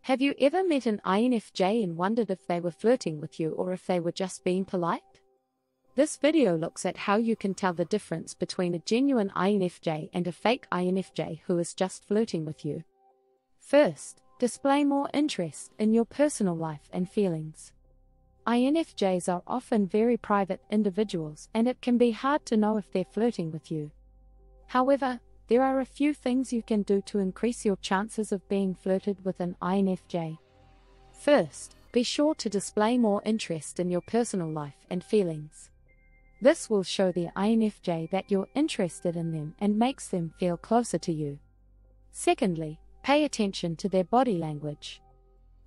Have you ever met an INFJ and wondered if they were flirting with you or if they were just being polite? This video looks at how you can tell the difference between a genuine INFJ and a fake INFJ who is just flirting with you. First, display more interest in your personal life and feelings. INFJs are often very private individuals, and it can be hard to know if they're flirting with you. However, there are a few things you can do to increase your chances of being flirted with an INFJ. First, be sure to display more interest in your personal life and feelings. This will show the INFJ that you're interested in them and makes them feel closer to you. Secondly, pay attention to their body language.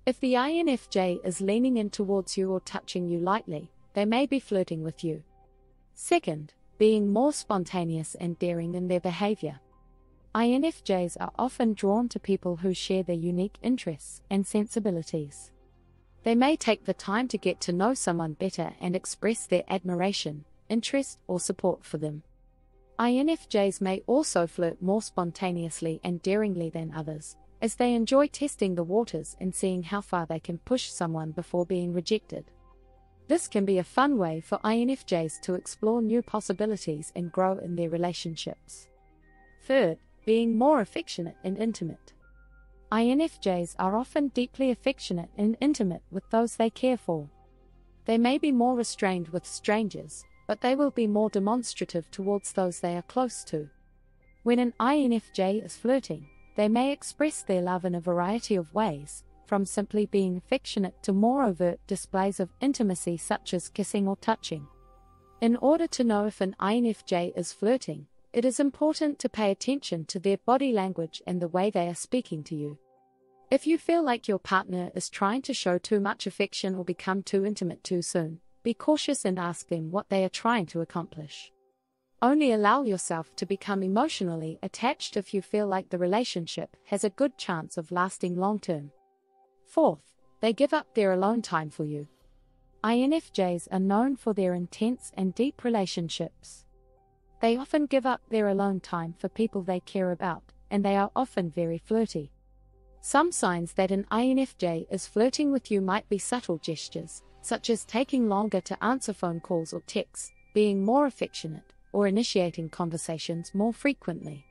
If the INFJ is leaning in towards you or touching you lightly, they may be flirting with you. Second, being more spontaneous and daring in their behavior. INFJs are often drawn to people who share their unique interests and sensibilities. They may take the time to get to know someone better and express their admiration, interest, or support for them. INFJs may also flirt more spontaneously and daringly than others, as they enjoy testing the waters and seeing how far they can push someone before being rejected. This can be a fun way for INFJs to explore new possibilities and grow in their relationships. Third, being more affectionate and intimate. INFJs are often deeply affectionate and intimate with those they care for. They may be more restrained with strangers, but they will be more demonstrative towards those they are close to. When an INFJ is flirting, they may express their love in a variety of ways, from simply being affectionate to more overt displays of intimacy such as kissing or touching. In order to know if an INFJ is flirting, it is important to pay attention to their body language and the way they are speaking to you. If you feel like your partner is trying to show too much affection or become too intimate too soon, be cautious and ask them what they are trying to accomplish. Only allow yourself to become emotionally attached if you feel like the relationship has a good chance of lasting long-term. Fourth, they give up their alone time for you. INFJs are known for their intense and deep relationships. They often give up their alone time for people they care about, and they are often very flirty. Some signs that an INFJ is flirting with you might be subtle gestures, such as taking longer to answer phone calls or texts, being more affectionate, or initiating conversations more frequently.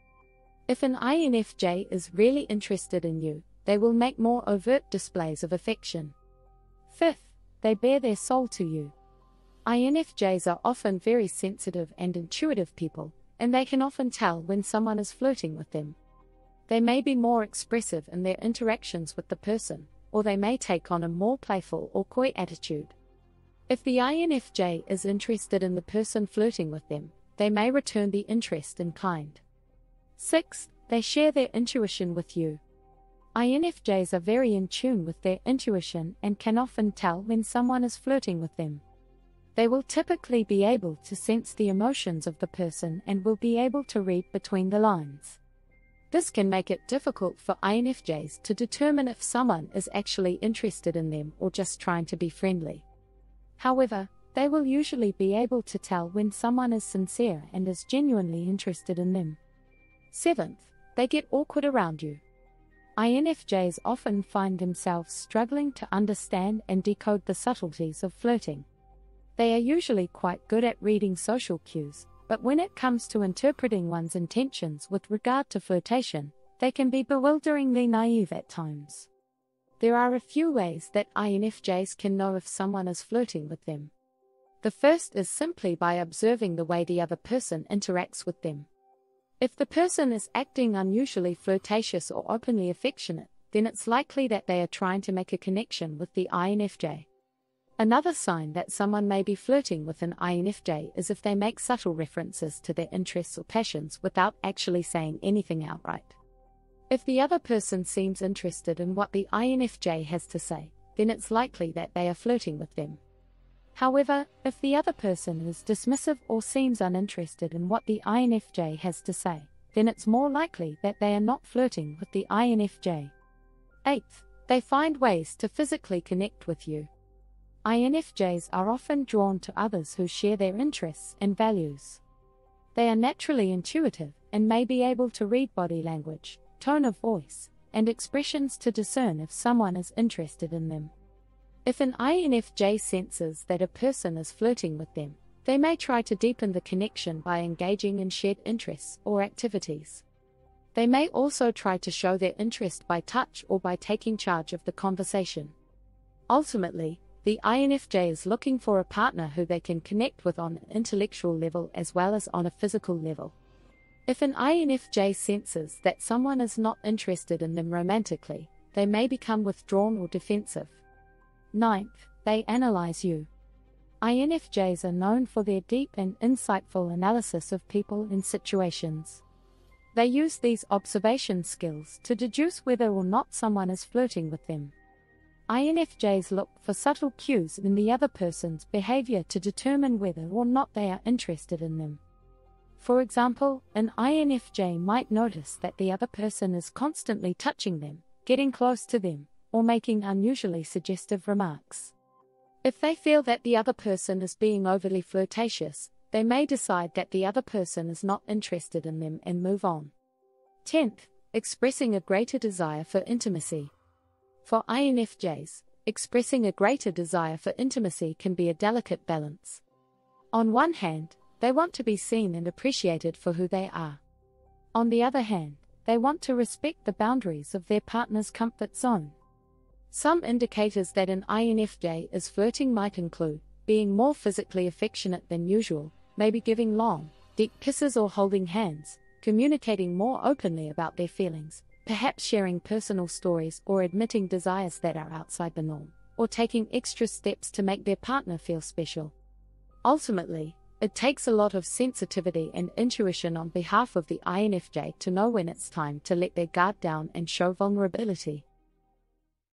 If an INFJ is really interested in you, they will make more overt displays of affection. Fifth, they bare their soul to you. INFJs are often very sensitive and intuitive people, and they can often tell when someone is flirting with them. They may be more expressive in their interactions with the person, or they may take on a more playful or coy attitude. If the INFJ is interested in the person flirting with them, they may return the interest in kind. Sixth, they share their intuition with you. INFJs are very in tune with their intuition and can often tell when someone is flirting with them. They will typically be able to sense the emotions of the person and will be able to read between the lines. This can make it difficult for INFJs to determine if someone is actually interested in them or just trying to be friendly. However, they will usually be able to tell when someone is sincere and is genuinely interested in them. Seventh, they get awkward around you. INFJs often find themselves struggling to understand and decode the subtleties of flirting. They are usually quite good at reading social cues, but when it comes to interpreting one's intentions with regard to flirtation, they can be bewilderingly naive at times. There are a few ways that INFJs can know if someone is flirting with them. The first is simply by observing the way the other person interacts with them. If the person is acting unusually flirtatious or openly affectionate, then it's likely that they are trying to make a connection with the INFJ. Another sign that someone may be flirting with an INFJ is if they make subtle references to their interests or passions without actually saying anything outright. If the other person seems interested in what the INFJ has to say, then it's likely that they are flirting with them. However, if the other person is dismissive or seems uninterested in what the INFJ has to say, then it's more likely that they are not flirting with the INFJ. Eighth, they find ways to physically connect with you. INFJs are often drawn to others who share their interests and values. They are naturally intuitive and may be able to read body language, tone of voice, and expressions to discern if someone is interested in them. If an INFJ senses that a person is flirting with them, they may try to deepen the connection by engaging in shared interests or activities. They may also try to show their interest by touch or by taking charge of the conversation. Ultimately, the INFJ is looking for a partner who they can connect with on an intellectual level as well as on a physical level. If an INFJ senses that someone is not interested in them romantically, they may become withdrawn or defensive. 9th, they analyze you. INFJs are known for their deep and insightful analysis of people and situations. They use these observation skills to deduce whether or not someone is flirting with them. INFJs look for subtle cues in the other person's behavior to determine whether or not they are interested in them. For example, an INFJ might notice that the other person is constantly touching them, getting close to them, or making unusually suggestive remarks. If they feel that the other person is being overly flirtatious, they may decide that the other person is not interested in them and move on. 10th, expressing a greater desire for intimacy. For INFJs, expressing a greater desire for intimacy can be a delicate balance. On one hand, they want to be seen and appreciated for who they are. On the other hand, they want to respect the boundaries of their partner's comfort zone. Some indicators that an INFJ is flirting might include being more physically affectionate than usual, maybe giving long, deep kisses or holding hands, communicating more openly about their feelings, perhaps sharing personal stories or admitting desires that are outside the norm, or taking extra steps to make their partner feel special. Ultimately, it takes a lot of sensitivity and intuition on behalf of the INFJ to know when it's time to let their guard down and show vulnerability.